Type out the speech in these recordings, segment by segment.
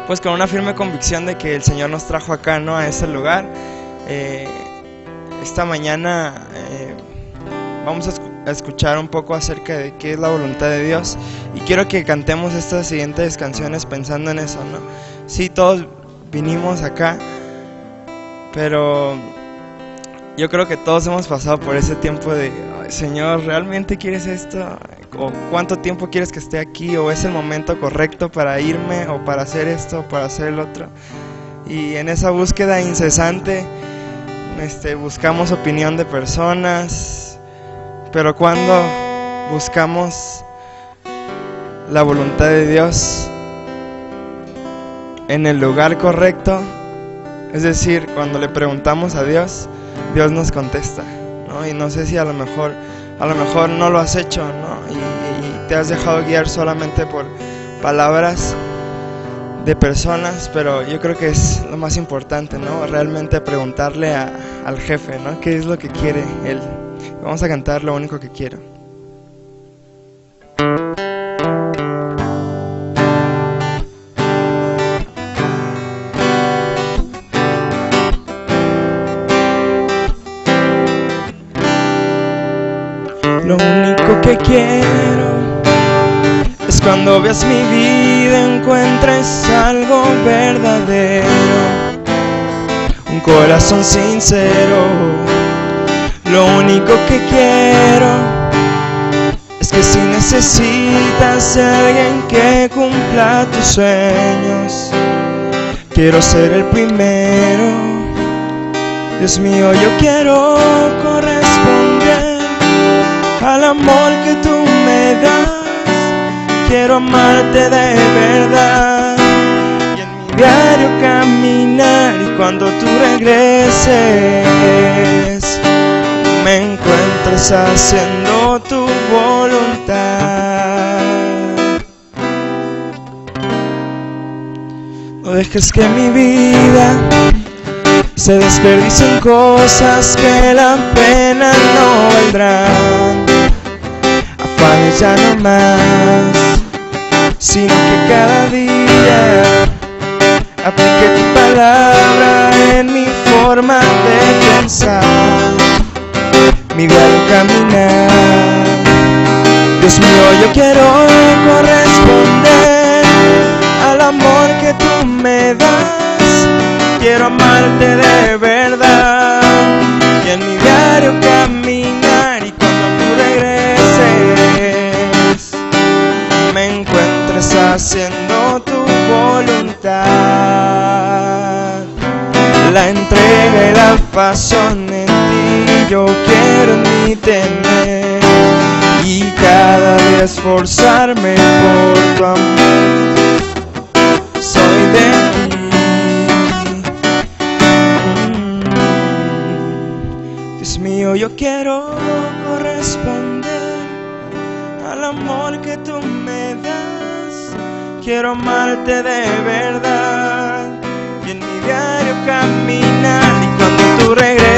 pues con una firme convicción de que el Señor nos trajo acá, ¿no? A ese lugar. Esta mañana vamos a escuchar un poco acerca de qué es la voluntad de Dios, y quiero que cantemos estas siguientes canciones pensando en eso, ¿no? Sí, todos vinimos acá, pero yo creo que todos hemos pasado por ese tiempo de: Señor, ¿realmente quieres esto? ¿O cuánto tiempo quieres que esté aquí? ¿O es el momento correcto para irme? ¿O para hacer esto? ¿O para hacer el otro? Y en esa búsqueda incesante buscamos opinión de personas, pero cuando buscamos la voluntad de Dios en el lugar correcto, es decir, cuando le preguntamos a Dios, Dios nos contesta, ¿no? Y no sé si a lo mejor no lo has hecho, ¿no? Y te has dejado guiar solamente por palabras de personas, pero yo creo que es lo más importante, ¿no? Realmente preguntarle al jefe, ¿no? ¿Qué es lo que quiere él? Vamos a cantar Lo único que quiero. Lo único que quiero es cuando veas mi vida encuentres algo verdadero, un corazón sincero. Lo único que quiero es que si necesitas a alguien que cumpla tus sueños, quiero ser el primero. Dios mío, yo quiero corresponder al amor que tú me das. Quiero amarte de verdad y en mi diario caminar, y cuando tú regreses me encuentres haciendo tu voluntad. No dejes que mi vida se desperdicie en cosas que la pena no valdrán. Afanes ya no más, sino que cada día aplique tu palabra en mi forma de pensar, mi diario caminar. Dios mío, yo quiero corresponder al amor que tú me das. Quiero amarte de verdad y en mi diario caminar, y cuando tú regreses me encuentres haciendo tu voluntad. La entrega y la pasión en ti yo quiero ni tener, y cada día esforzarme por tu amor. Soy de ti. Dios mío, yo quiero corresponder al amor que tú me das. Quiero amarte de verdad y en mi diario caminar, y cuando tú regreses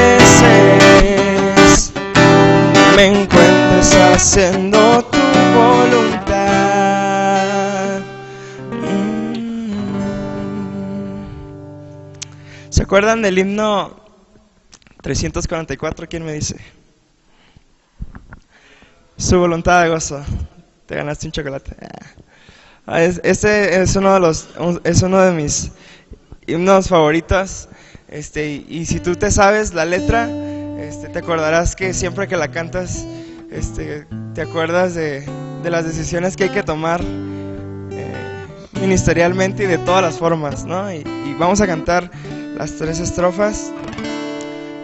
me encuentres haciendo tu voluntad. ¿Se acuerdan del himno 344? ¿Quién me dice? Su voluntad de gozo. Te ganaste un chocolate. Este es uno de mis himnos favoritos. Y si tú te sabes la letra, te acordarás que siempre que la cantas, te acuerdas de las decisiones que hay que tomar ministerialmente y de todas las formas, ¿no? Y vamos a cantar las 3 estrofas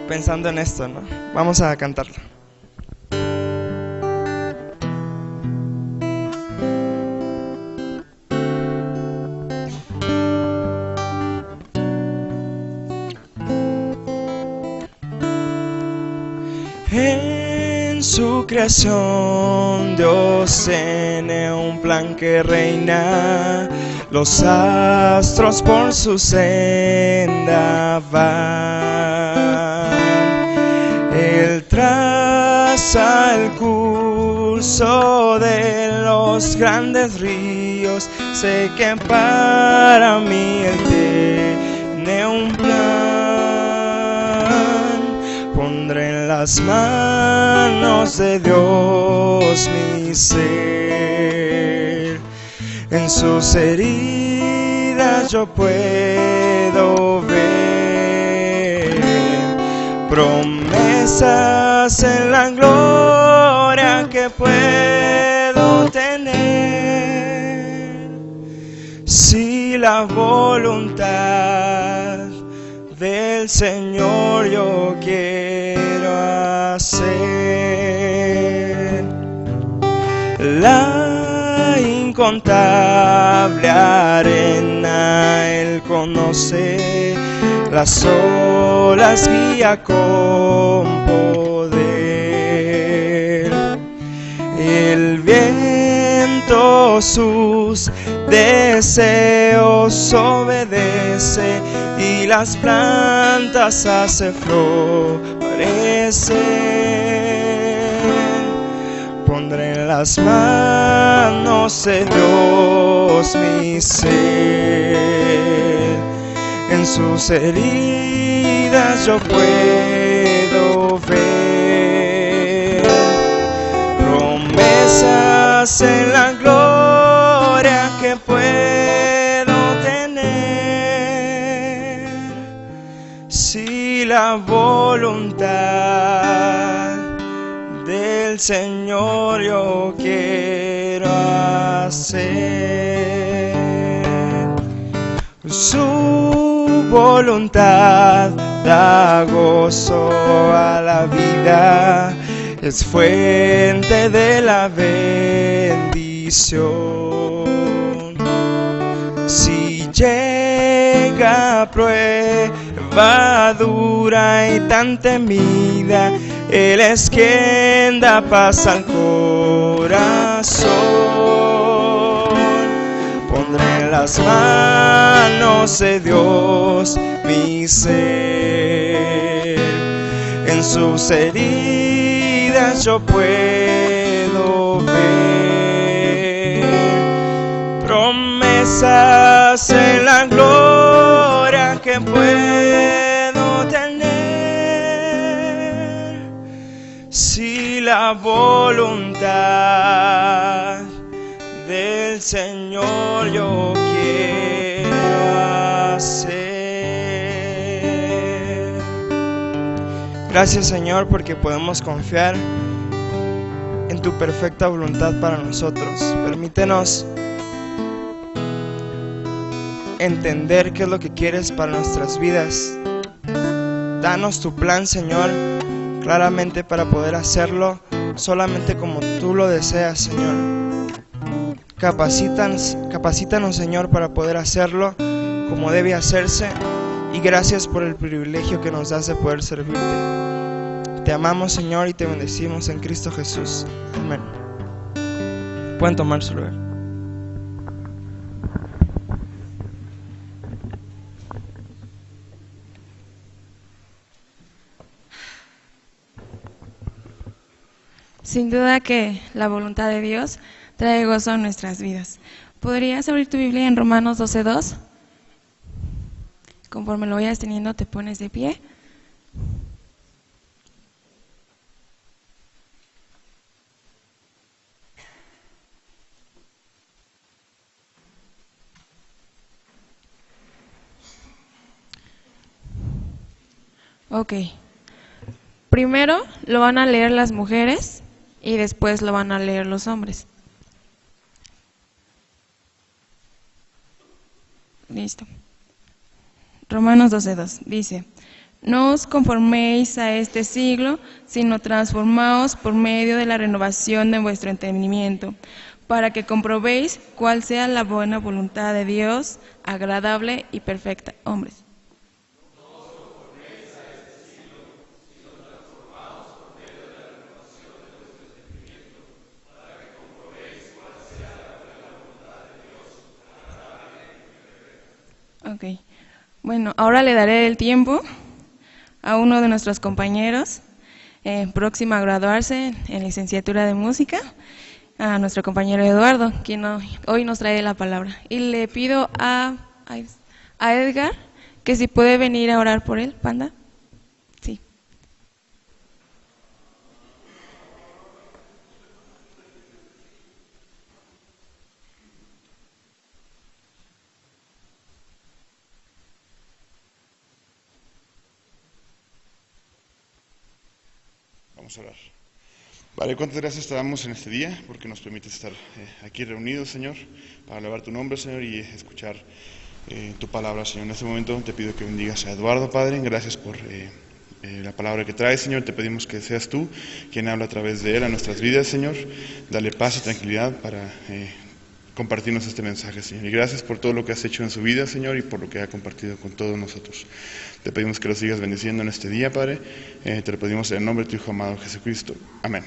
pensando en esto, ¿no? Vamos a cantarlo. En su creación Dios tiene un plan que reina, los astros por su senda van. Él traza el curso de los grandes ríos Dios, sé que para mí Él tiene un plan. Pondré en las manos de Dios mi ser, en sus heridas yo puedo ver promesas en la gloria que puedo tener, si la voluntad del Señor yo quiero hacer. La incontable arena Él conoce, las olas guía con poder, el viento sus deseos obedece y las plantas hace florecer. Pondré en las manos de Dios mi ser, en sus heridas yo puedo ver promesas en la gloria que puedo tener, si la voluntad del Señor yo quiero hacer. Su voluntad da gozo a la vida, es fuente de la bendición. Si llega prueba dura y tan temida, Él es quien da paz al corazón. Pondré en las manos de Dios mi ser, en sus heridas yo puedo ver promesas en la gloria que puedo tener, si la voluntad del Señor yo quiero hacer. Gracias, Señor, porque podemos confiar en tu perfecta voluntad para nosotros. Permítenos entender qué es lo que quieres para nuestras vidas. Danos tu plan, Señor, claramente para poder hacerlo solamente como tú lo deseas, Señor. Capacítanos, Señor, para poder hacerlo como debe hacerse, y gracias por el privilegio que nos das de poder servirte. Te amamos, Señor, y te bendecimos en Cristo Jesús. Amén. Pueden tomar su lugar. Sin duda que la voluntad de Dios trae gozo a nuestras vidas. ¿Podrías abrir tu Biblia en Romanos 12:2? Conforme lo vayas teniendo, te pones de pie. Ok. Primero lo van a leer las mujeres y después lo van a leer los hombres. Listo. Romanos 12:2 dice: no os conforméis a este siglo, sino transformaos por medio de la renovación de vuestro entendimiento, para que comprobéis cuál sea la buena voluntad de Dios, agradable y perfecta. Hombres. Ok, bueno, ahora le daré el tiempo a uno de nuestros compañeros próximo a graduarse en licenciatura de música. a nuestro compañero Eduardo, quien hoy nos trae la palabra. Y le pido a Edgar que si puede venir a orar por él, Panda. Sí. Vamos a orar. Vale, cuántas gracias te damos en este día porque nos permite estar aquí reunidos, Señor, para alabar tu nombre, Señor, y escuchar tu palabra, Señor. En este momento te pido que bendigas a Eduardo, Padre. Gracias por la palabra que traes, Señor. Te pedimos que seas tú quien habla a través de él a nuestras vidas, Señor. Dale paz y tranquilidad para compartirnos este mensaje, Señor. Y gracias por todo lo que has hecho en su vida, Señor, y por lo que ha compartido con todos nosotros. Te pedimos que lo sigas bendiciendo en este día, Padre. Te lo pedimos en el nombre de tu Hijo amado Jesucristo. Amén.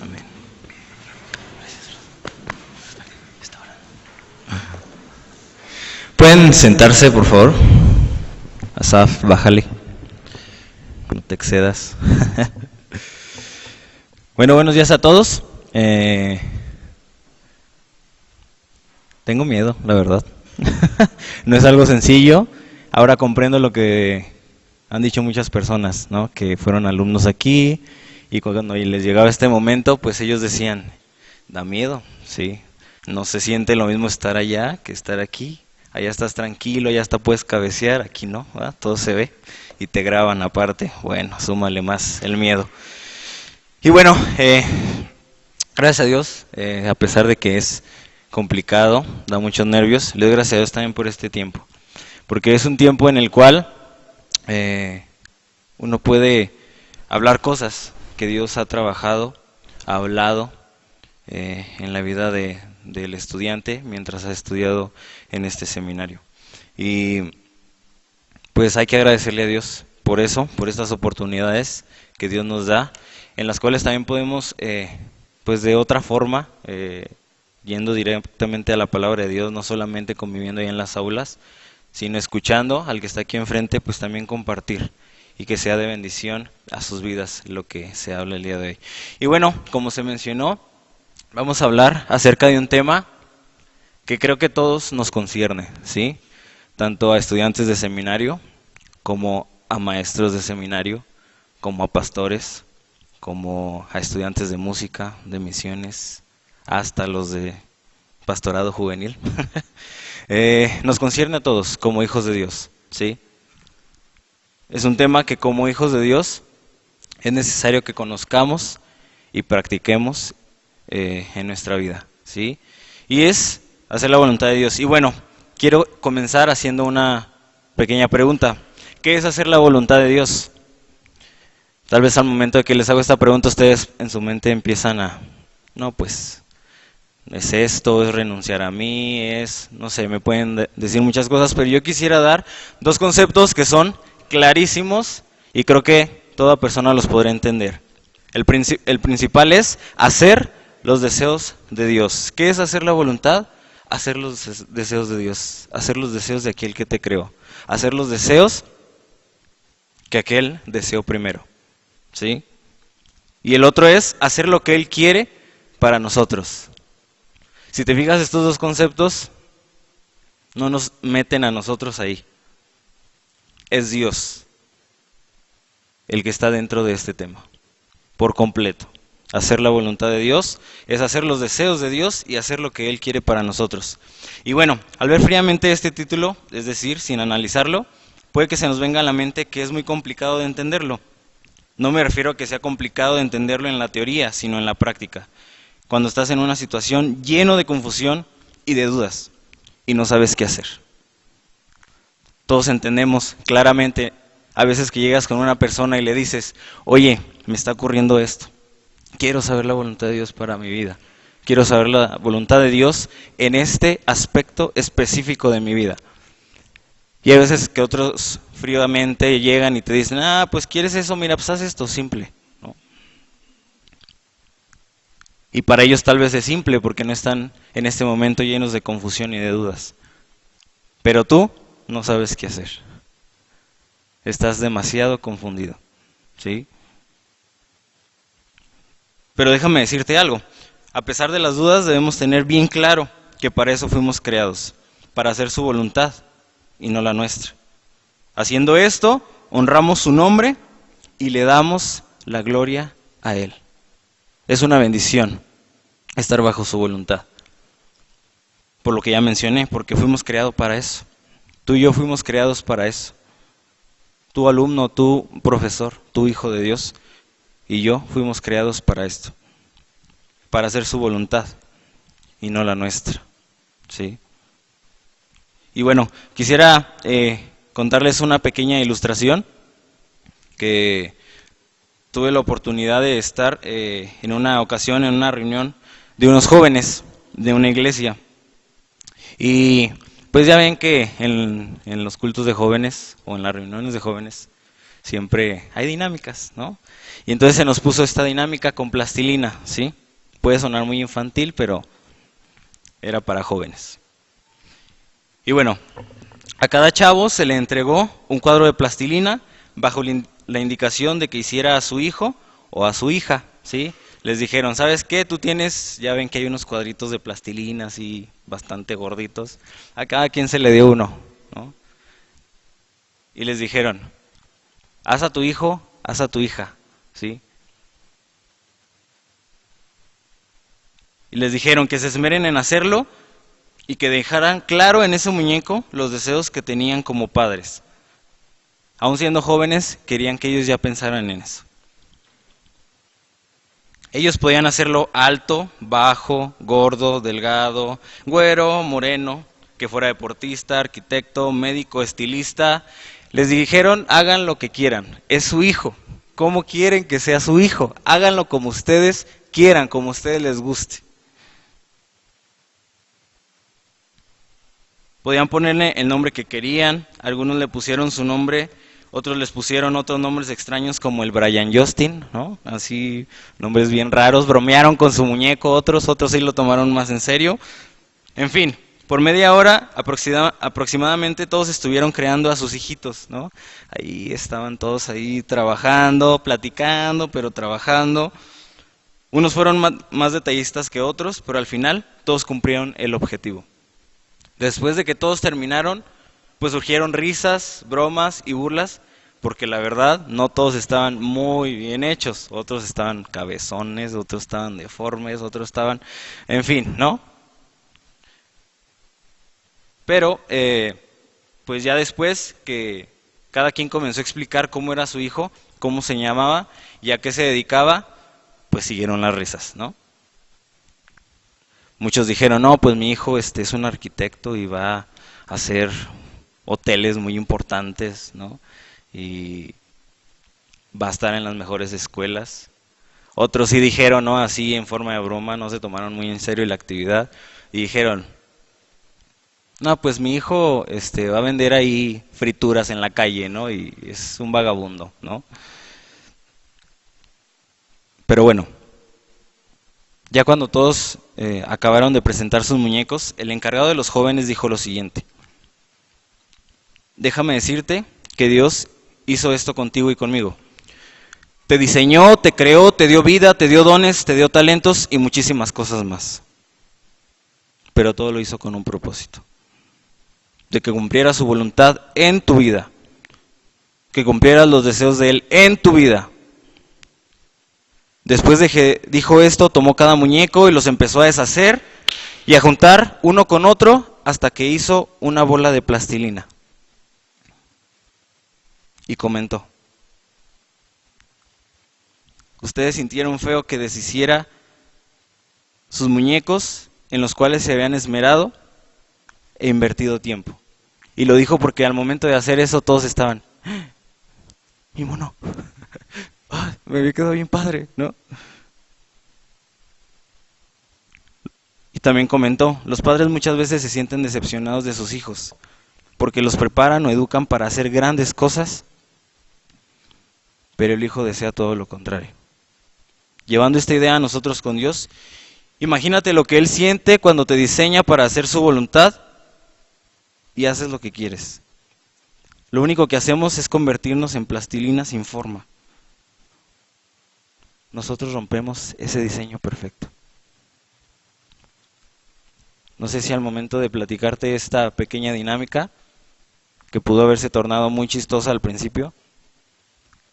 Amén. Pueden sentarse, por favor. Asaf, bájale. No te excedas. Bueno, buenos días a todos. Tengo miedo, la verdad. No es algo sencillo. Ahora comprendo lo que han dicho muchas personas, ¿no? Que fueron alumnos aquí y cuando les llegaba este momento, pues ellos decían, da miedo, sí. No se siente lo mismo estar allá que estar aquí. Allá estás tranquilo, allá hasta puedes cabecear, aquí no, ¿verdad? Todo se ve y te graban aparte. Bueno, súmale más el miedo. Y bueno, gracias a Dios, a pesar de que es complicado, da muchos nervios, le doy gracias a Dios también por este tiempo. Porque es un tiempo en el cual uno puede hablar cosas que Dios ha trabajado, ha hablado en la vida del estudiante mientras ha estudiado en este seminario. Y pues hay que agradecerle a Dios por eso, por estas oportunidades que Dios nos da, en las cuales también podemos, pues de otra forma, yendo directamente a la palabra de Dios, no solamente conviviendo ahí en las aulas, sino escuchando al que está aquí enfrente, pues también compartir y que sea de bendición a sus vidas lo que se habla el día de hoy. Y bueno, como se mencionó, vamos a hablar acerca de un tema que creo que todos nos concierne, ¿sí? Tanto a estudiantes de seminario, como a maestros de seminario, como a pastores, como a estudiantes de música, de misiones, hasta los de pastorado juvenil. Nos concierne a todos como hijos de Dios, ¿sí? Es un tema que como hijos de Dios es necesario que conozcamos y practiquemos en nuestra vida, ¿sí? Y es hacer la voluntad de Dios. Y bueno, quiero comenzar haciendo una pequeña pregunta. ¿Qué es hacer la voluntad de Dios? Tal vez al momento de que les hago esta pregunta, ustedes en su mente empiezan a, no, pues, es esto, es renunciar a mí, es, no sé, me pueden decir muchas cosas, pero yo quisiera dar dos conceptos que son clarísimos y creo que toda persona los podrá entender. El principal es hacer los deseos de Dios. ¿Qué es hacer la voluntad? Hacer los deseos de Dios, hacer los deseos de aquel que te creó, hacer los deseos que aquel deseó primero, ¿sí? Y el otro es hacer lo que Él quiere para nosotros. Si te fijas, estos dos conceptos no nos meten a nosotros ahí. Es Dios el que está dentro de este tema, por completo. Hacer la voluntad de Dios es hacer los deseos de Dios y hacer lo que Él quiere para nosotros. Y bueno, al ver fríamente este título, es decir, sin analizarlo, puede que se nos venga a la mente que es muy complicado de entenderlo. No me refiero a que sea complicado de entenderlo en la teoría, sino en la práctica. Cuando estás en una situación lleno de confusión y de dudas y no sabes qué hacer. Todos entendemos claramente a veces que llegas con una persona y le dices, oye, me está ocurriendo esto. Quiero saber la voluntad de Dios para mi vida. Quiero saber la voluntad de Dios en este aspecto específico de mi vida. Y hay veces que otros fríamente llegan y te dicen, pues ¿quieres eso? Mira, pues haz esto simple, ¿no? Y para ellos tal vez es simple porque no están en este momento llenos de confusión y de dudas. Pero tú no sabes qué hacer. Estás demasiado confundido, ¿sí? Pero déjame decirte algo. A pesar de las dudas, debemos tener bien claro que para eso fuimos creados, para hacer su voluntad y no la nuestra. Haciendo esto, honramos su nombre y le damos la gloria a Él. Es una bendición estar bajo su voluntad. Por lo que ya mencioné, porque fuimos creados para eso. Tú y yo fuimos creados para eso. Tu alumno, tu profesor, tu hijo de Dios y yo fuimos creados para esto. Para hacer su voluntad y no la nuestra. ¿Sí? Y bueno, quisiera contarles una pequeña ilustración que tuve la oportunidad de estar en una ocasión, en una reunión de unos jóvenes de una iglesia. Y pues ya ven que en los cultos de jóvenes o en las reuniones de jóvenes siempre hay dinámicas, ¿no? Y entonces se nos puso esta dinámica con plastilina, ¿sí? Puede sonar muy infantil, pero era para jóvenes. Y bueno, a cada chavo se le entregó un cuadro de plastilina bajo la indicación de que hiciera a su hijo o a su hija, ¿sí? Les dijeron, ¿sabes qué? Tú tienes, ya ven que hay unos cuadritos de plastilina así bastante gorditos. A cada quien se le dio uno, ¿no? Y les dijeron, haz a tu hijo, haz a tu hija, ¿sí? Y les dijeron que se esmeren en hacerlo y que dejaran claro en ese muñeco los deseos que tenían como padres. Aún siendo jóvenes, querían que ellos ya pensaran en eso. Ellos podían hacerlo alto, bajo, gordo, delgado, güero, moreno, que fuera deportista, arquitecto, médico, estilista. Les dijeron, hagan lo que quieran, es su hijo. ¿Cómo quieren que sea su hijo? Háganlo como ustedes quieran, como a ustedes les guste. Podían ponerle el nombre que querían, algunos le pusieron su nombre, otros les pusieron otros nombres extraños como el Brian Justin, ¿no? Así, nombres bien raros, bromearon con su muñeco, otros sí lo tomaron más en serio. En fin, por media hora aproximadamente todos estuvieron creando a sus hijitos, ¿no? Ahí estaban todos ahí trabajando, platicando, pero trabajando. Unos fueron más detallistas que otros, pero al final todos cumplieron el objetivo. Después de que todos terminaron, pues surgieron risas, bromas y burlas, porque la verdad no todos estaban muy bien hechos. Otros estaban cabezones, otros estaban deformes, otros estaban, en fin, ¿no? Pero, pues ya después que cada quien comenzó a explicar cómo era su hijo, cómo se llamaba y a qué se dedicaba, pues siguieron las risas, ¿no? Muchos dijeron, no, pues mi hijo es un arquitecto y va a hacer hoteles muy importantes, ¿no? Y va a estar en las mejores escuelas. Otros sí dijeron, no, así en forma de broma, no se tomaron muy en serio la actividad y dijeron, no, pues mi hijo va a vender ahí frituras en la calle, ¿no? Y es un vagabundo, ¿no? Pero bueno, ya cuando todos acabaron de presentar sus muñecos, el encargado de los jóvenes dijo lo siguiente: déjame decirte que Dios hizo esto contigo y conmigo. Te diseñó, te creó, te dio vida, te dio dones, te dio talentos y muchísimas cosas más. Pero todo lo hizo con un propósito: de que cumpliera su voluntad en tu vida, que cumplieras los deseos de Él en tu vida. Después de que dijo esto, tomó cada muñeco y los empezó a deshacer y a juntar uno con otro hasta que hizo una bola de plastilina. Y comentó: ustedes sintieron feo que deshiciera sus muñecos en los cuales se habían esmerado e invertido tiempo. Y lo dijo porque al momento de hacer eso todos estaban, mi mono, me había quedado bien padre, ¿no? Y también comentó, los padres muchas veces se sienten decepcionados de sus hijos, porque los preparan o educan para hacer grandes cosas, pero el hijo desea todo lo contrario. Llevando esta idea a nosotros con Dios, imagínate lo que Él siente cuando te diseña para hacer su voluntad y haces lo que quieres. Lo único que hacemos es convertirnos en plastilina sin forma. Nosotros rompemos ese diseño perfecto. No sé si al momento de platicarte esta pequeña dinámica, que pudo haberse tornado muy chistosa al principio,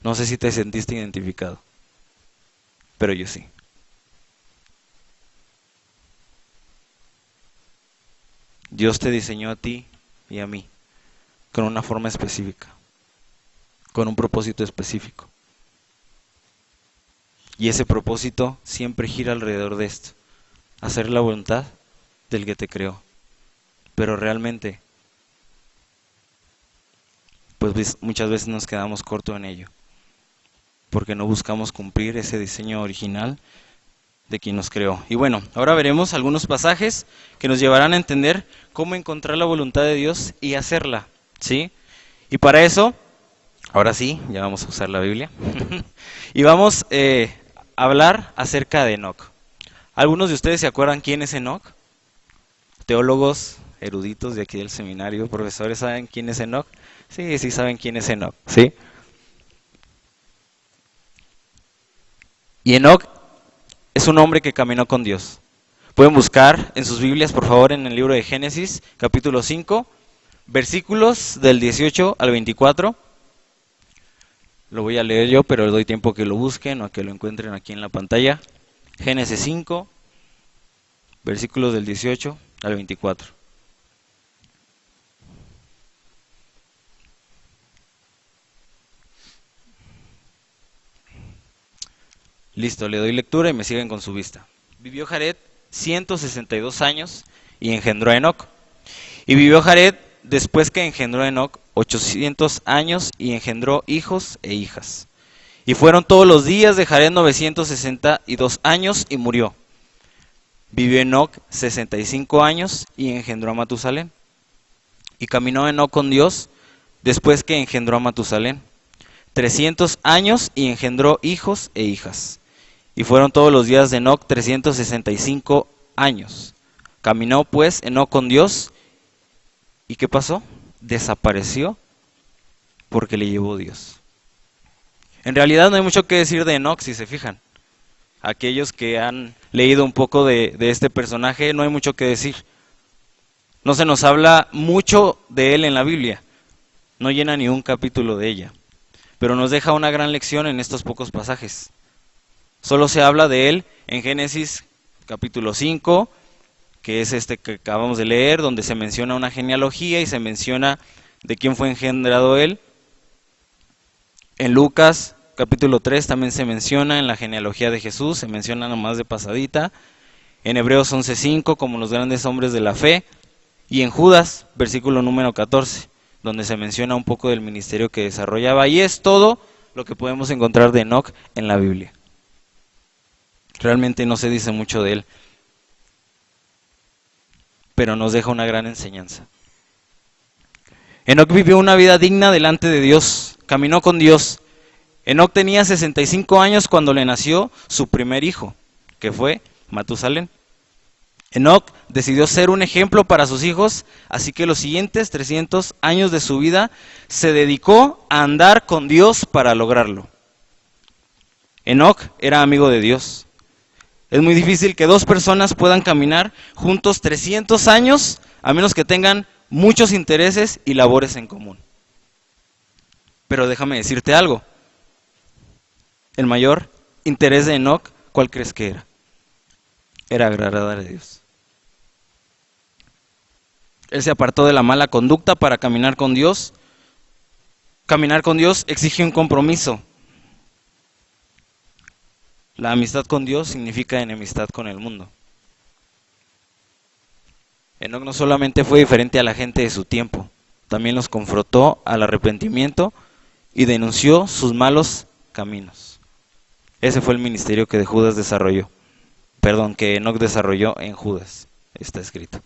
no sé si te sentiste identificado, pero yo sí. Dios te diseñó a ti y a mí con una forma específica, con un propósito específico. Y ese propósito siempre gira alrededor de esto: hacer la voluntad del que te creó. Pero realmente, pues muchas veces nos quedamos cortos en ello, porque no buscamos cumplir ese diseño original de quien nos creó. Y bueno, ahora veremos algunos pasajes que nos llevarán a entender cómo encontrar la voluntad de Dios y hacerla, ¿sí? Y para eso, ahora sí, ya vamos a usar la Biblia, y vamos a hablar acerca de Enoc. ¿Algunos de ustedes se acuerdan quién es Enoc? Teólogos eruditos de aquí del seminario, profesores, ¿saben quién es Enoc? Sí, sí saben quién es Enoc, ¿sí? Y Enoc es un hombre que caminó con Dios. Pueden buscar en sus Biblias, por favor, en el libro de Génesis, capítulo 5, versículos del 18 al 24. Lo voy a leer yo, pero les doy tiempo que lo busquen o a que lo encuentren aquí en la pantalla. Génesis 5, versículos del 18 al 24. Listo, le doy lectura y me siguen con su vista. Vivió Jared 162 años y engendró a Enoc. Y vivió Jared después que engendró a Enoc 800 años y engendró hijos e hijas. Y fueron todos los días de Jared 962 años y murió. Vivió Enoc 65 años y engendró a Matusalén. Y caminó Enoc con Dios después que engendró a Matusalén 300 años y engendró hijos e hijas. Y fueron todos los días de Enoc 365 años. Caminó pues Enoc con Dios. ¿Y qué pasó? Desapareció porque le llevó Dios. En realidad no hay mucho que decir de Enoc, si se fijan. Aquellos que han leído un poco de este personaje, no hay mucho que decir. No se nos habla mucho de él en la Biblia. No llena ni un capítulo de ella. Pero nos deja una gran lección en estos pocos pasajes. Solo se habla de él en Génesis capítulo 5, que es este que acabamos de leer, donde se menciona una genealogía y se menciona de quién fue engendrado él. En Lucas capítulo 3 también se menciona en la genealogía de Jesús, se menciona nomás de pasadita. En Hebreos 11:5 como los grandes hombres de la fe. Y en Judas, versículo número 14, donde se menciona un poco del ministerio que desarrollaba. Y es todo lo que podemos encontrar de Enoc en la Biblia. Realmente no se dice mucho de él, pero nos deja una gran enseñanza. Enoc vivió una vida digna delante de Dios, caminó con Dios. Enoc tenía 65 años cuando le nació su primer hijo, que fue Matusalén. Enoc decidió ser un ejemplo para sus hijos, así que los siguientes 300 años de su vida se dedicó a andar con Dios para lograrlo. Enoc era amigo de Dios. Es muy difícil que dos personas puedan caminar juntos 300 años a menos que tengan muchos intereses y labores en común. Pero déjame decirte algo. El mayor interés de Enoc, ¿cuál crees que era? Era agradar a Dios. Él se apartó de la mala conducta para caminar con Dios. Caminar con Dios exige un compromiso. La amistad con Dios significa enemistad con el mundo. Enoc no solamente fue diferente a la gente de su tiempo, también los confrontó al arrepentimiento y denunció sus malos caminos. Ese fue el ministerio que que Enoc desarrolló en Judas, está escrito.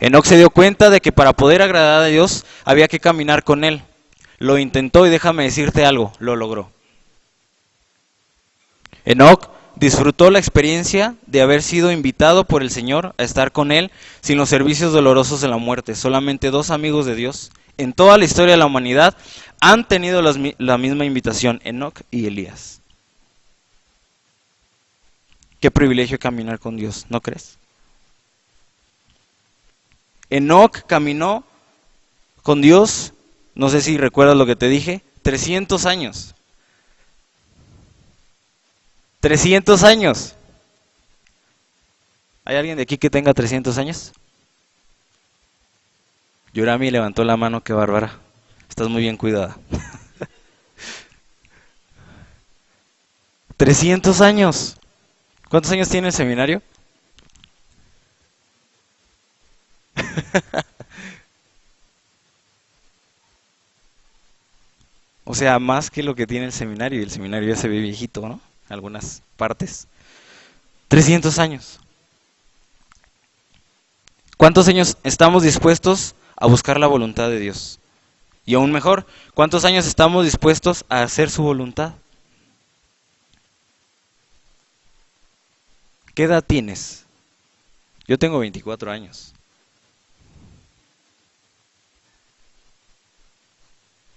Enoc se dio cuenta de que para poder agradar a Dios había que caminar con Él. Lo intentó y déjame decirte algo, lo logró. Enoc disfrutó la experiencia de haber sido invitado por el Señor a estar con Él sin los servicios dolorosos de la muerte. Solamente dos amigos de Dios en toda la historia de la humanidad han tenido la misma invitación, Enoc y Elías. Qué privilegio caminar con Dios, ¿no crees? Enoc caminó con Dios, no sé si recuerdas lo que te dije, 300 años. 300 años. ¿Hay alguien de aquí que tenga 300 años? Yorami levantó la mano, qué bárbara. Estás muy bien cuidada. 300 años. ¿Cuántos años tiene el seminario? O sea, más que lo que tiene el seminario. Y el seminario ya se ve viejito, ¿no? En algunas partes. 300 años. ¿Cuántos años estamos dispuestos a buscar la voluntad de Dios? Y aún mejor, ¿cuántos años estamos dispuestos a hacer su voluntad? ¿Qué edad tienes? Yo tengo 24 años.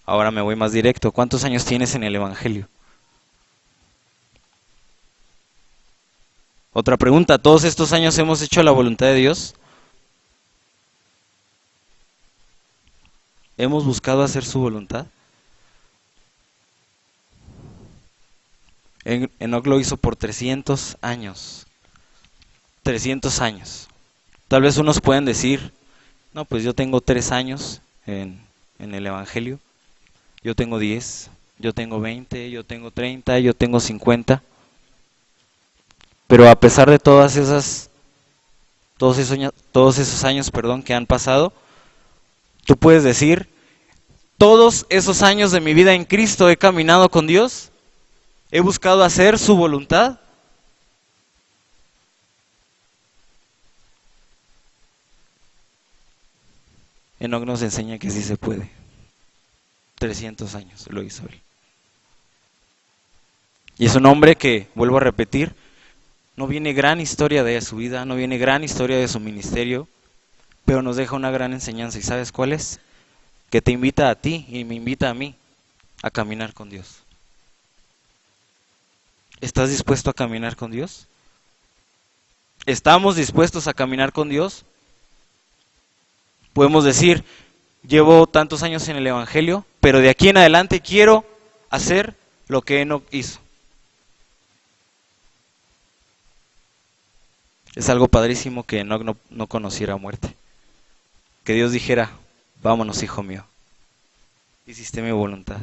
Ahora me voy más directo. ¿Cuántos años tienes en el Evangelio? Otra pregunta, ¿todos estos años hemos hecho la voluntad de Dios? ¿Hemos buscado hacer su voluntad? Enoc lo hizo por 300 años. 300 años. Tal vez unos pueden decir, no, pues yo tengo 3 años en el Evangelio. Yo tengo 10, yo tengo 20, yo tengo 30, yo tengo 50. Pero a pesar de todos esos años, que han pasado, tú puedes decir, todos esos años de mi vida en Cristo he caminado con Dios, he buscado hacer su voluntad. Enoc nos enseña que sí se puede. 300 años lo hizo él. Y es un hombre que, vuelvo a repetir, no viene gran historia de su vida, no viene gran historia de su ministerio, pero nos deja una gran enseñanza. ¿Y sabes cuál es? Que te invita a ti y me invita a mí a caminar con Dios. ¿Estás dispuesto a caminar con Dios? ¿Estamos dispuestos a caminar con Dios? Podemos decir, llevo tantos años en el Evangelio, pero de aquí en adelante quiero hacer lo que Enoc hizo. Es algo padrísimo que Enoc no conociera muerte. Que Dios dijera, vámonos, hijo mío. Hiciste mi voluntad.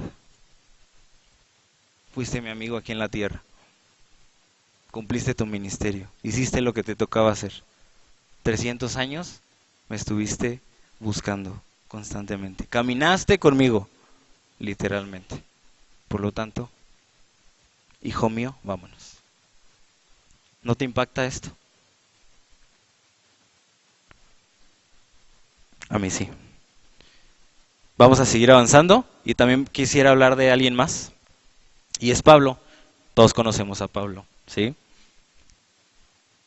Fuiste mi amigo aquí en la tierra. Cumpliste tu ministerio. Hiciste lo que te tocaba hacer. 300 años me estuviste buscando constantemente. Caminaste conmigo, literalmente. Por lo tanto, hijo mío, vámonos. ¿No te impacta esto? A mí sí. Vamos a seguir avanzando y también quisiera hablar de alguien más. Y es Pablo. Todos conocemos a Pablo, ¿sí?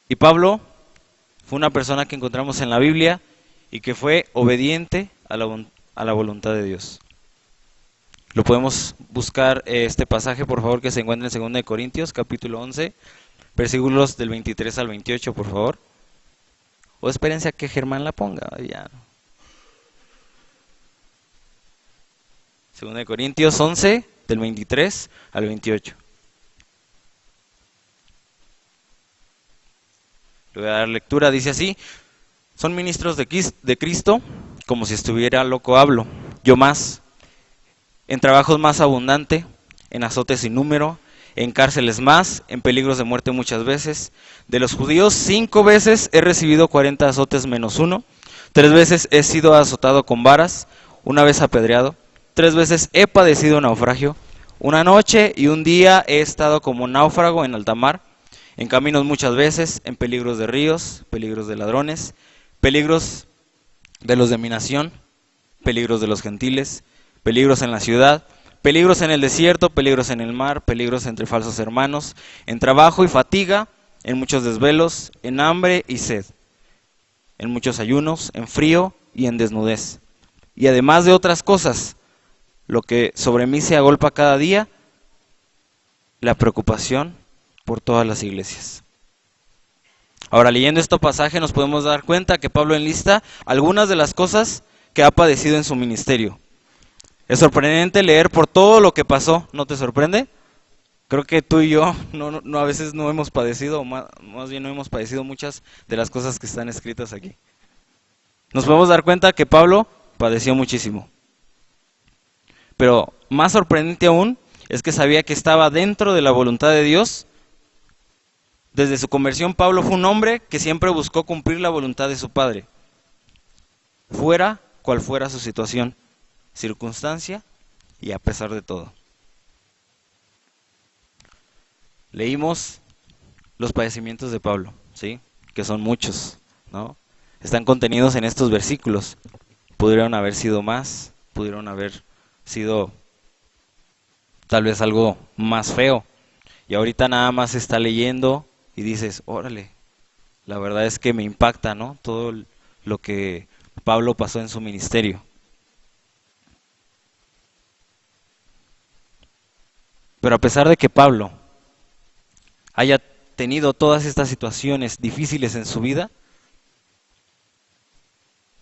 Y Pablo fue una persona que encontramos en la Biblia y que fue obediente a la voluntad de Dios. Lo podemos buscar este pasaje, por favor, que se encuentra en 2 Corintios, capítulo 11, versículos del 23 al 28, por favor. O espérense a que Germán la ponga, ya. 2 Corintios 11, del 23 al 28. Le voy a dar lectura, dice así: son ministros de Cristo, como si estuviera loco hablo, yo más, en trabajos más abundante, en azotes sin número, en cárceles más, en peligros de muerte muchas veces. De los judíos 5 veces he recibido 40 azotes menos 1, 3 veces he sido azotado con varas, 1 vez apedreado, 3 veces he padecido naufragio, 1 noche y 1 día he estado como náufrago en alta mar, en caminos muchas veces, en peligros de ríos, peligros de ladrones, peligros de los de mi nación, peligros de los gentiles, peligros en la ciudad, peligros en el desierto, peligros en el mar, peligros entre falsos hermanos, en trabajo y fatiga, en muchos desvelos, en hambre y sed, en muchos ayunos, en frío y en desnudez. Y además de otras cosas, lo que sobre mí se agolpa cada día, la preocupación por todas las iglesias. Ahora, leyendo este pasaje nos podemos dar cuenta que Pablo enlista algunas de las cosas que ha padecido en su ministerio. Es sorprendente leer por todo lo que pasó, ¿no te sorprende? Creo que tú y yo a veces no hemos padecido, o más bien no hemos padecido muchas de las cosas que están escritas aquí. Nos podemos dar cuenta que Pablo padeció muchísimo. Pero más sorprendente aún es que sabía que estaba dentro de la voluntad de Dios. Desde su conversión, Pablo fue un hombre que siempre buscó cumplir la voluntad de su Padre, fuera cual fuera su situación, circunstancia y a pesar de todo. Leímos los padecimientos de Pablo, ¿sí? Que son muchos, ¿no? Están contenidos en estos versículos. Pudieron haber sido más, pudieron haber sido tal vez algo más feo. Y ahorita nada más está leyendo y dices, órale, la verdad es que me impacta, ¿no? Todo lo que Pablo pasó en su ministerio. Pero a pesar de que Pablo haya tenido todas estas situaciones difíciles en su vida,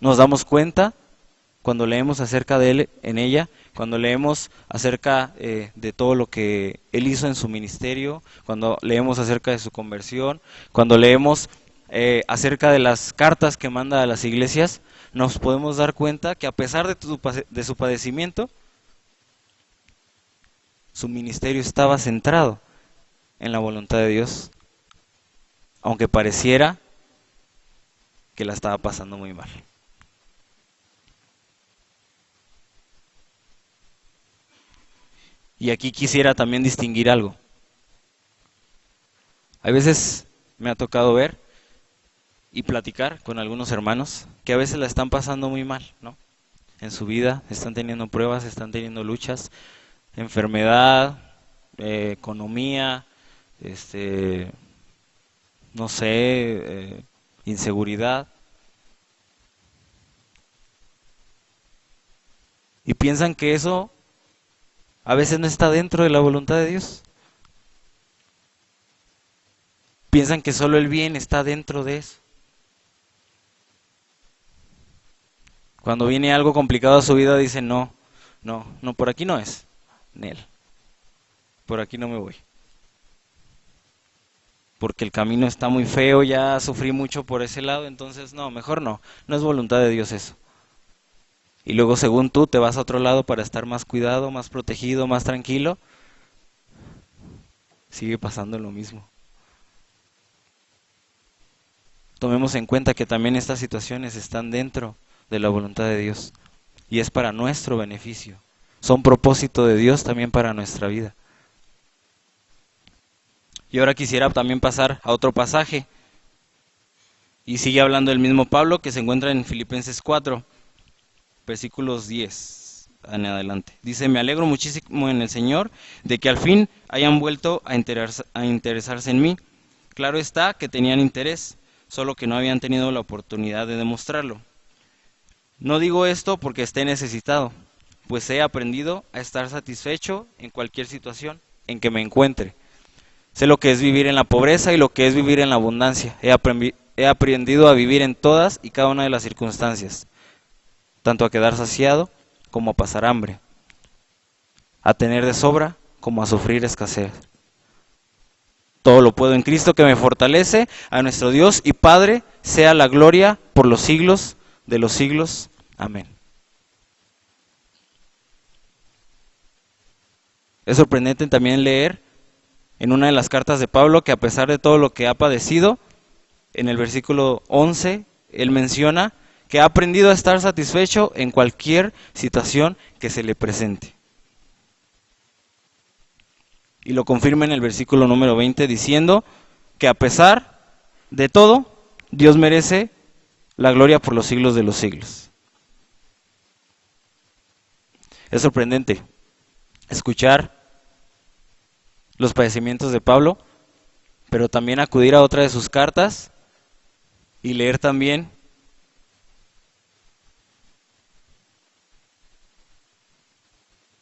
nos damos cuenta cuando leemos acerca de él en ella, cuando leemos acerca de todo lo que él hizo en su ministerio, cuando leemos acerca de su conversión, cuando leemos acerca de las cartas que manda a las iglesias, nos podemos dar cuenta que a pesar de su padecimiento, su ministerio estaba centrado en la voluntad de Dios, aunque pareciera que la estaba pasando muy mal. Y aquí quisiera también distinguir algo. A veces me ha tocado ver y platicar con algunos hermanos que a veces la están pasando muy mal, ¿no? En su vida están teniendo pruebas, están teniendo luchas, enfermedad, economía, no sé, inseguridad. Y piensan que eso a veces no está dentro de la voluntad de Dios. Piensan que solo el bien está dentro de eso. Cuando viene algo complicado a su vida dicen, no, por aquí no es, Nel, por aquí no me voy. Porque el camino está muy feo, ya sufrí mucho por ese lado, entonces no, mejor no es voluntad de Dios eso. Y luego según tú te vas a otro lado para estar más cuidado, más protegido, más tranquilo, sigue pasando lo mismo. Tomemos en cuenta que también estas situaciones están dentro de la voluntad de Dios y es para nuestro beneficio. Son propósito de Dios también para nuestra vida. Y ahora quisiera también pasar a otro pasaje. Y sigue hablando el mismo Pablo que se encuentra en Filipenses 4, versículos 10 en adelante. Dice, me alegro muchísimo en el Señor de que al fin hayan vuelto a interesarse en mí. Claro está que tenían interés, solo que no habían tenido la oportunidad de demostrarlo. No digo esto porque esté necesitado, pues he aprendido a estar satisfecho en cualquier situación en que me encuentre. Sé lo que es vivir en la pobreza y lo que es vivir en la abundancia. He aprendido a vivir en todas y cada una de las circunstancias, tanto a quedar saciado como a pasar hambre, a tener de sobra como a sufrir escasez. Todo lo puedo en Cristo que me fortalece. A nuestro Dios y Padre sea la gloria por los siglos de los siglos. Amén. Es sorprendente también leer en una de las cartas de Pablo que a pesar de todo lo que ha padecido, en el versículo 11, él menciona que ha aprendido a estar satisfecho en cualquier situación que se le presente. Y lo confirma en el versículo número 20 diciendo que a pesar de todo, Dios merece la gloria por los siglos de los siglos. Es sorprendente escuchar los padecimientos de Pablo, pero también acudir a otra de sus cartas y leer también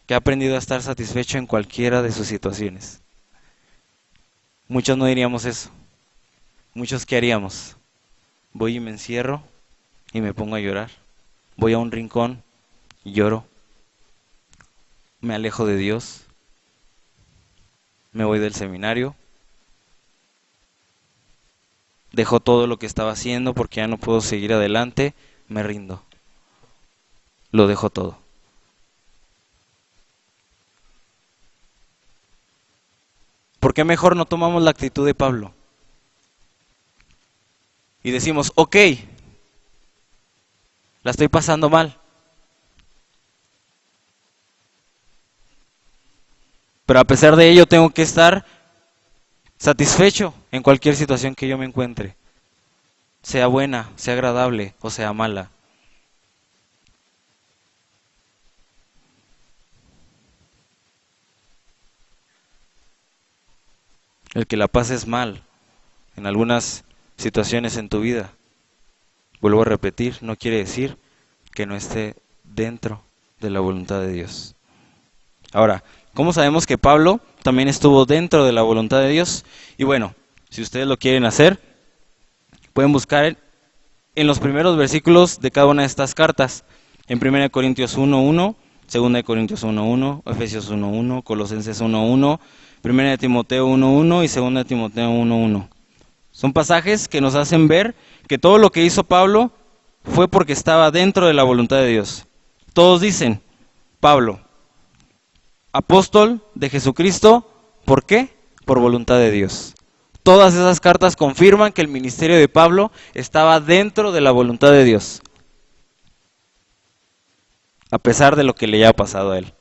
que ha aprendido a estar satisfecho en cualquiera de sus situaciones. Muchos no diríamos eso. Muchos, ¿qué haríamos? Voy y me encierro y me pongo a llorar. Voy a un rincón y lloro. Me alejo de Dios. Me voy del seminario. Dejo todo lo que estaba haciendo porque ya no puedo seguir adelante. Me rindo. Lo dejo todo. ¿Por qué mejor no tomamos la actitud de Pablo? Y decimos, ok, la estoy pasando mal. Pero a pesar de ello tengo que estar satisfecho en cualquier situación que yo me encuentre. Sea buena, sea agradable o sea mala. El que la pases mal en algunas situaciones en tu vida, vuelvo a repetir, no quiere decir que no esté dentro de la voluntad de Dios. Ahora, ¿cómo sabemos que Pablo también estuvo dentro de la voluntad de Dios? Y bueno, si ustedes lo quieren hacer, pueden buscar en los primeros versículos de cada una de estas cartas. En 1 Corintios 1:1, 2 Corintios 1:1, Efesios 1:1, Colosenses 1:1, 1 Timoteo 1:1 y 2 Timoteo 1:1. Son pasajes que nos hacen ver que todo lo que hizo Pablo fue porque estaba dentro de la voluntad de Dios. Todos dicen, Pablo, apóstol de Jesucristo, ¿por qué? Por voluntad de Dios. Todas esas cartas confirman que el ministerio de Pablo estaba dentro de la voluntad de Dios, a pesar de lo que le haya pasado a él.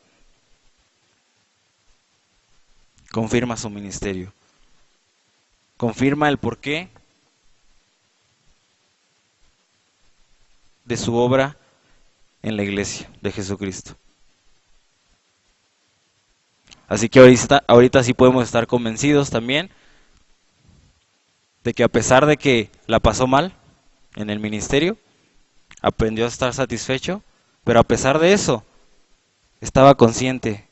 Confirma su ministerio. Confirma el porqué de su obra en la iglesia de Jesucristo. Así que ahorita sí podemos estar convencidos también de que a pesar de que la pasó mal en el ministerio, aprendió a estar satisfecho, pero a pesar de eso, estaba consciente.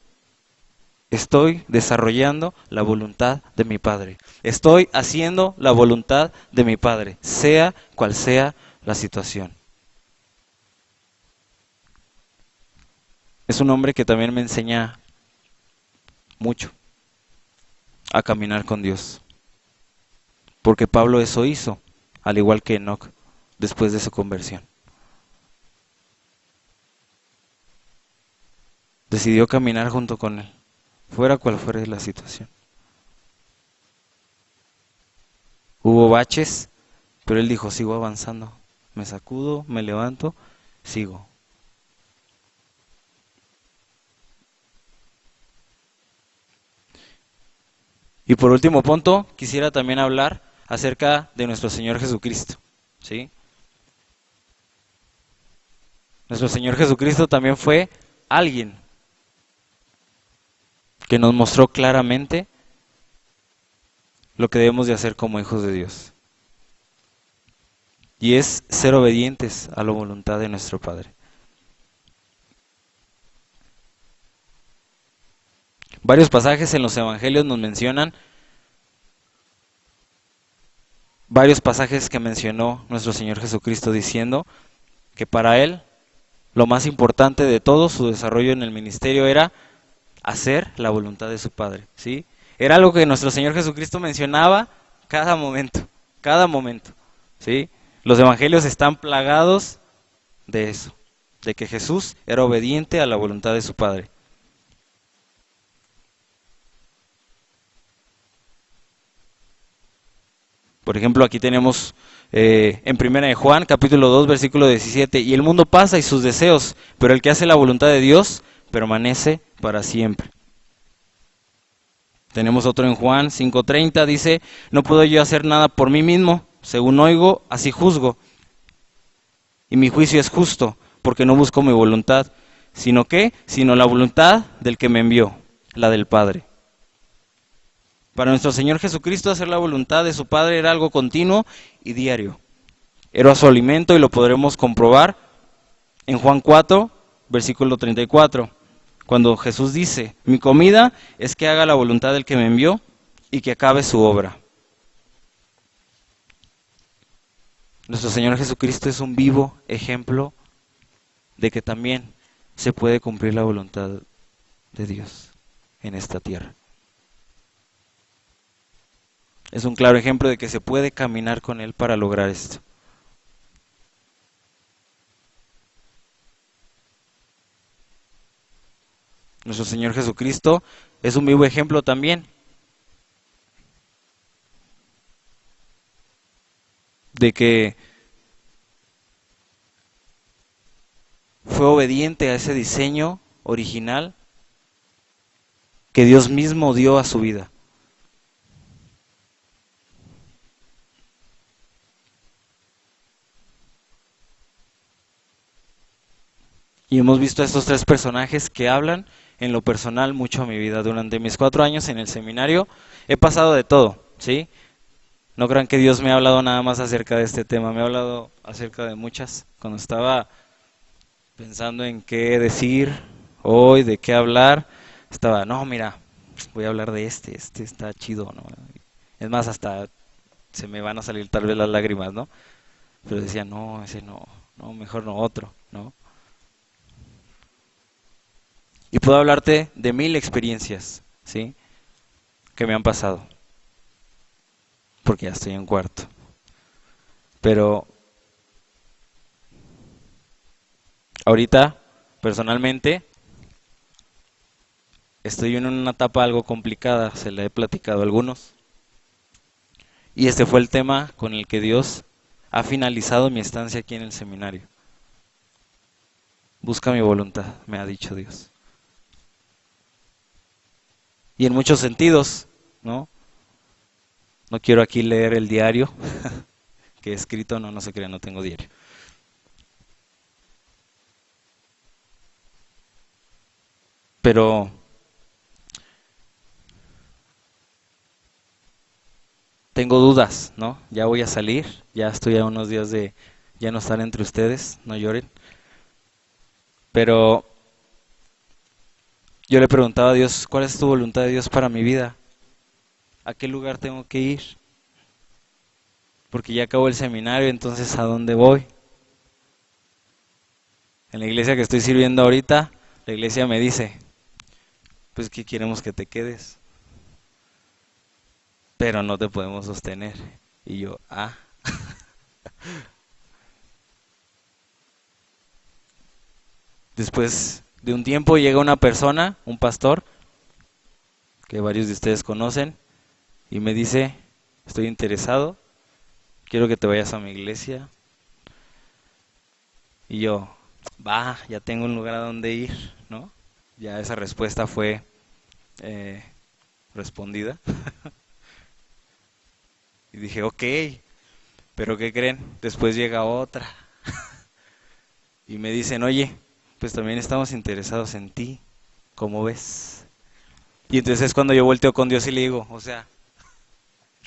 Estoy desarrollando la voluntad de mi Padre. Estoy haciendo la voluntad de mi Padre, sea cual sea la situación. Es un hombre que también me enseña mucho a caminar con Dios. Porque Pablo eso hizo, al igual que Enoc, después de su conversión. Decidió caminar junto con él, fuera cual fuera la situación. Hubo baches, pero él dijo, sigo avanzando. Me sacudo, me levanto, sigo. Y por último punto, quisiera también hablar acerca de nuestro Señor Jesucristo, ¿sí? Nuestro Señor Jesucristo también fue alguien que nos mostró claramente lo que debemos de hacer como hijos de Dios. Y es ser obedientes a la voluntad de nuestro Padre. Varios pasajes en los evangelios nos mencionan varios pasajes que mencionó nuestro Señor Jesucristo diciendo que para Él lo más importante de todo su desarrollo en el ministerio era hacer la voluntad de su Padre, ¿sí? Era algo que nuestro Señor Jesucristo mencionaba cada momento, ¿sí? Los evangelios están plagados de eso, de que Jesús era obediente a la voluntad de su Padre. Por ejemplo, aquí tenemos en 1 Juan, capítulo 2, versículo 17, y el mundo pasa y sus deseos, pero el que hace la voluntad de Dios permanece para siempre. Tenemos otro en Juan 5:30, dice, no puedo yo hacer nada por mí mismo, según oigo, así juzgo. Y mi juicio es justo, porque no busco mi voluntad, sino la voluntad del que me envió, la del Padre. Para nuestro Señor Jesucristo hacer la voluntad de su Padre era algo continuo y diario. Era su alimento y lo podremos comprobar en Juan 4, versículo 34. Cuando Jesús dice, mi comida es que haga la voluntad del que me envió y que acabe su obra. Nuestro Señor Jesucristo es un vivo ejemplo de que también se puede cumplir la voluntad de Dios en esta tierra. Es un claro ejemplo de que se puede caminar con Él para lograr esto. Nuestro Señor Jesucristo es un vivo ejemplo también de que fue obediente a ese diseño original que Dios mismo dio a su vida. Y hemos visto a estos tres personajes que hablan en lo personal mucho a mi vida. Durante mis 4 años en el seminario he pasado de todo, ¿sí? No crean que Dios me ha hablado nada más acerca de este tema, me ha hablado acerca de muchas. Cuando estaba pensando en qué decir hoy, de qué hablar, estaba, no, mira, voy a hablar de este está chido, ¿no? Es más, hasta se me van a salir tal vez las lágrimas, ¿no? Pero decía, no, ese no, no, mejor no otro, ¿no? Y puedo hablarte de 1000 experiencias, ¿sí? Que me han pasado. Porque ya estoy en cuarto. Pero ahorita, personalmente, estoy en una etapa algo complicada, se la he platicado a algunos. Y este fue el tema con el que Dios ha finalizado mi estancia aquí en el seminario. Busca mi voluntad, me ha dicho Dios. Y en muchos sentidos, ¿no? No quiero aquí leer el diario que he escrito, no se crean, no tengo diario. Pero tengo dudas, ¿no? Ya voy a salir, ya estoy a unos días de ya no estar entre ustedes, no lloren. Pero yo le preguntaba a Dios, ¿cuál es tu voluntad de Dios para mi vida? ¿A qué lugar tengo que ir? Porque ya acabó el seminario, entonces ¿a dónde voy? En la iglesia que estoy sirviendo ahorita, la iglesia me dice, pues que queremos que te quedes, pero no te podemos sostener. Y yo, Después de un tiempo llega una persona, un pastor, que varios de ustedes conocen, y me dice, estoy interesado, quiero que te vayas a mi iglesia. Y yo, ya tengo un lugar a donde ir, ¿no? Ya esa respuesta fue respondida. Y dije, ok, pero ¿qué creen? Después llega otra. Y me dicen, oye, pues también estamos interesados en ti, ¿cómo ves? Y entonces es cuando yo volteo con Dios y le digo, o sea,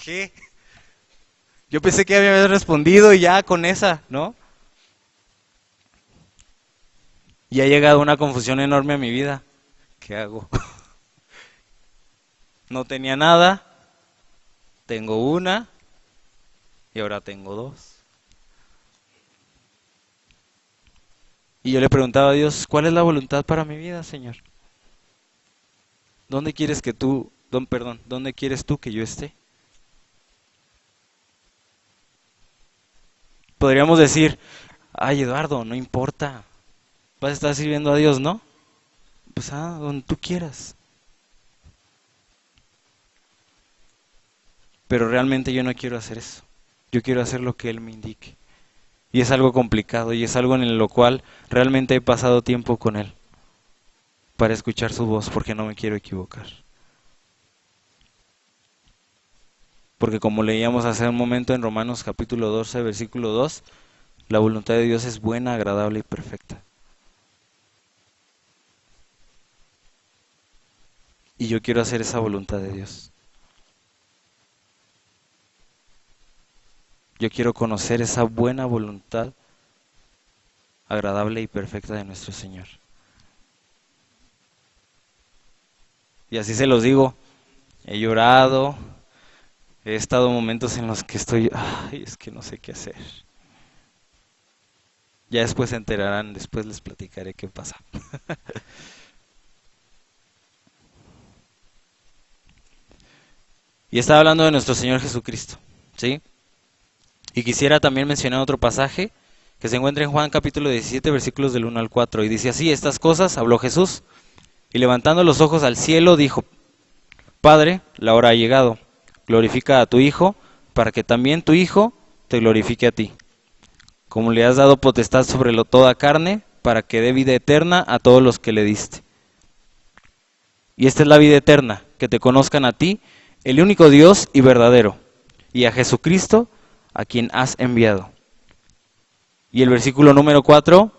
¿qué? Yo pensé que había respondido y ya con esa, ¿no? Y ha llegado una confusión enorme a mi vida. ¿Qué hago? No tenía nada, tengo una y ahora tengo 2. Y yo le preguntaba a Dios, ¿cuál es la voluntad para mi vida, Señor? ¿Dónde quieres dónde quieres tú que yo esté? Podríamos decir, ay Eduardo, no importa, vas a estar sirviendo a Dios, ¿no? Pues donde tú quieras. Pero realmente yo no quiero hacer eso. Yo quiero hacer lo que Él me indique. Y es algo complicado y es algo en lo cual realmente he pasado tiempo con Él para escuchar su voz porque no me quiero equivocar. Porque como leíamos hace un momento en Romanos capítulo 12, versículo 2, la voluntad de Dios es buena, agradable y perfecta. Y yo quiero hacer esa voluntad de Dios. Yo quiero conocer esa buena voluntad agradable y perfecta de nuestro Señor. Y así se los digo, he llorado, he estado en momentos en los que estoy, es que no sé qué hacer. Ya después se enterarán, después les platicaré qué pasa. Y estaba hablando de nuestro Señor Jesucristo, ¿sí? Y quisiera también mencionar otro pasaje que se encuentra en Juan capítulo 17, versículos del 1 al 4. Y dice así: estas cosas habló Jesús, y levantando los ojos al cielo dijo: Padre, la hora ha llegado, glorifica a tu Hijo, para que también tu Hijo te glorifique a ti, como le has dado potestad sobre toda carne, para que dé vida eterna a todos los que le diste. Y esta es la vida eterna, que te conozcan a ti, el único Dios y verdadero, y a Jesucristo, a quien has enviado. Y el versículo número 4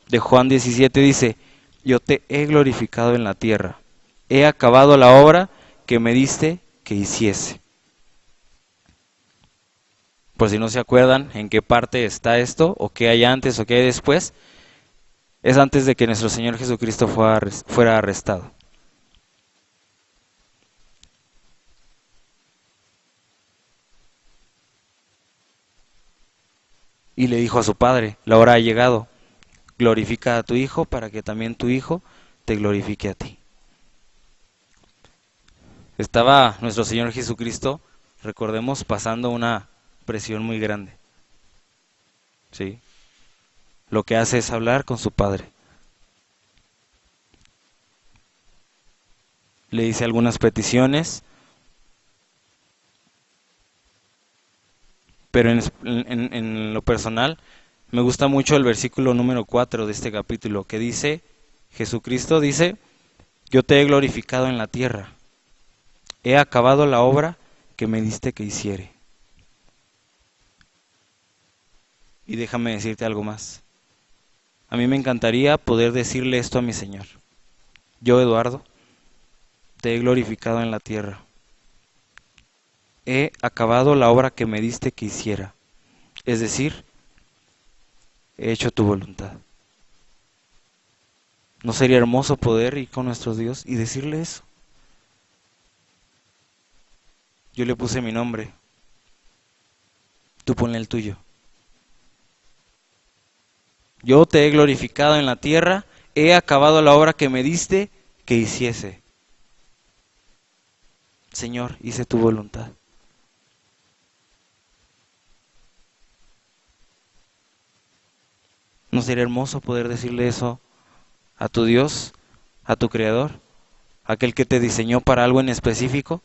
de Juan 17 dice: yo te he glorificado en la tierra, he acabado la obra que me diste que hiciese. Por si no se acuerdan en qué parte está esto, o qué hay antes o qué hay después, es antes de que nuestro Señor Jesucristo fuera arrestado. Y le dijo a su padre: la hora ha llegado, glorifica a tu Hijo, para que también tu Hijo te glorifique a ti. Estaba nuestro Señor Jesucristo, recordemos, pasando una presión muy grande. ¿Sí? Lo que hace es hablar con su Padre. Le dice algunas peticiones, pero en lo personal me gusta mucho el versículo número 4 de este capítulo, que dice, Jesucristo dice: yo te he glorificado en la tierra, he acabado la obra que me diste que hiciere. Y déjame decirte algo más. A mí me encantaría poder decirle esto a mi Señor: yo, Eduardo, te he glorificado en la tierra, he acabado la obra que me diste que hiciera. Es decir, he hecho tu voluntad. ¿No sería hermoso poder ir con nuestro Dios y decirle eso? Yo le puse mi nombre, tú ponle el tuyo. Yo te he glorificado en la tierra, he acabado la obra que me diste que hiciese. Señor, hice tu voluntad. ¿No sería hermoso poder decirle eso a tu Dios, a tu Creador, aquel que te diseñó para algo en específico,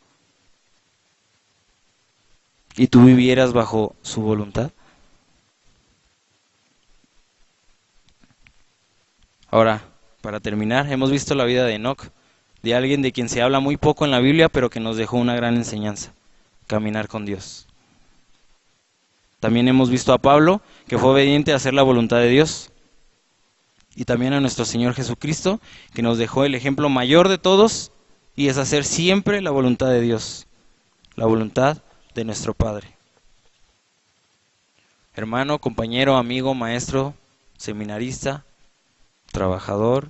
y tú vivieras bajo su voluntad? Ahora, para terminar, hemos visto la vida de Enoc, de alguien de quien se habla muy poco en la Biblia, pero que nos dejó una gran enseñanza: caminar con Dios. También hemos visto a Pablo, que fue obediente a hacer la voluntad de Dios. Y también a nuestro Señor Jesucristo, que nos dejó el ejemplo mayor de todos, y es hacer siempre la voluntad de Dios, la voluntad de nuestro Padre. Hermano, compañero, amigo, maestro, seminarista, trabajador,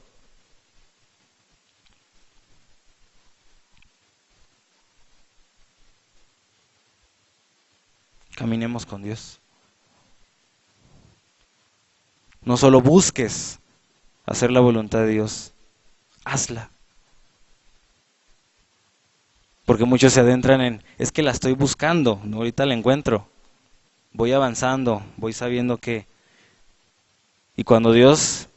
caminemos con Dios. No solo busques hacer la voluntad de Dios, hazla. Porque muchos se adentran en, es que la estoy buscando, no, ahorita la encuentro. Voy avanzando, voy sabiendo qué. Y cuando Dios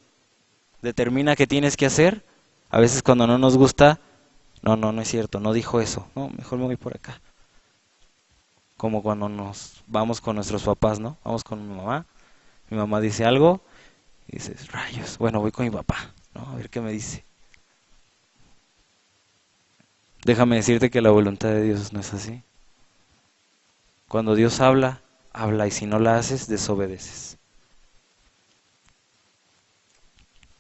determina qué tienes que hacer, a veces cuando no nos gusta, no es cierto, no dijo eso, no, mejor me voy por acá. Como cuando nos vamos con nuestros papás, ¿no? Vamos con mi mamá dice algo, y dices, rayos, bueno, voy con mi papá, ¿no? A ver qué me dice. Déjame decirte que la voluntad de Dios no es así. Cuando Dios habla, habla, y si no la haces, desobedeces.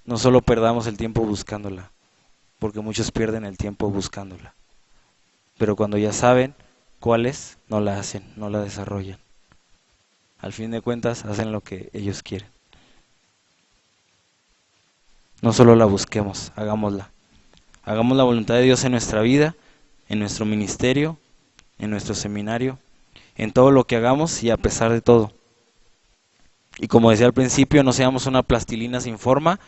No solo perdamos el tiempo buscándola, porque muchos pierden el tiempo buscándola. Pero cuando ya saben cuál es, no la hacen, no la desarrollan. Al fin de cuentas, hacen lo que ellos quieren. No solo la busquemos, hagámosla. Hagamos la voluntad de Dios en nuestra vida, en nuestro ministerio, en nuestro seminario, en todo lo que hagamos y a pesar de todo. Y como decía al principio, no seamos una plastilina sin forma,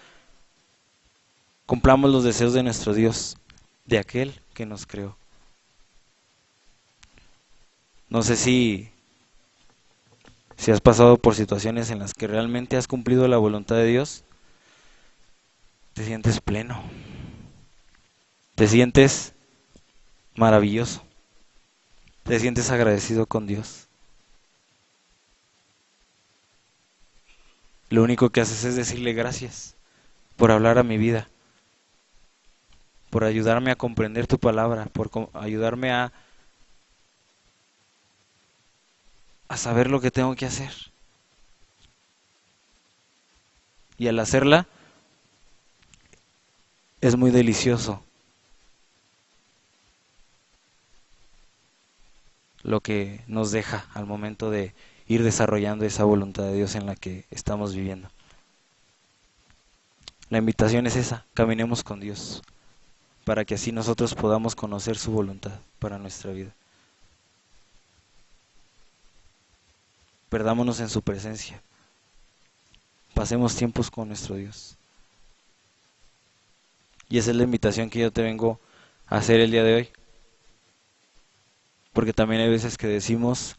cumplamos los deseos de nuestro Dios, de aquel que nos creó. No sé si has pasado por situaciones en las que realmente has cumplido la voluntad de Dios, te sientes pleno, te sientes maravilloso, te sientes agradecido con Dios. Lo único que haces es decirle gracias por hablar a mi vida, por ayudarme a comprender tu palabra, por ayudarme a saber lo que tengo que hacer. Y al hacerla, es muy delicioso lo que nos deja al momento de ir desarrollando esa voluntad de Dios en la que estamos viviendo. La invitación es esa, caminemos con Dios, para que así nosotros podamos conocer su voluntad para nuestra vida. Perdámonos en su presencia, pasemos tiempos con nuestro Dios. Y esa es la invitación que yo te vengo a hacer el día de hoy. Porque también hay veces que decimos,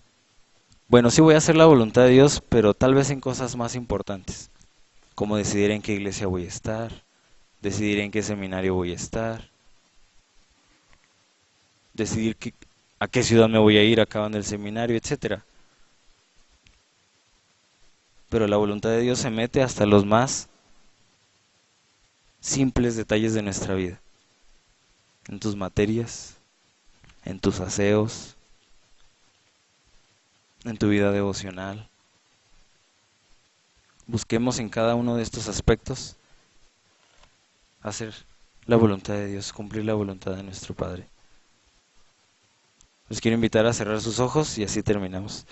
bueno, sí voy a hacer la voluntad de Dios, pero tal vez en cosas más importantes, como decidir en qué iglesia voy a estar, decidir en qué seminario voy a estar, decidir a qué ciudad me voy a ir acabando el seminario, etcétera. Pero la voluntad de Dios se mete hasta los más simples detalles de nuestra vida, en tus materias, en tus aseos, en tu vida devocional. Busquemos en cada uno de estos aspectos hacer la voluntad de Dios, cumplir la voluntad de nuestro Padre. Les quiero invitar a cerrar sus ojos y así terminamos.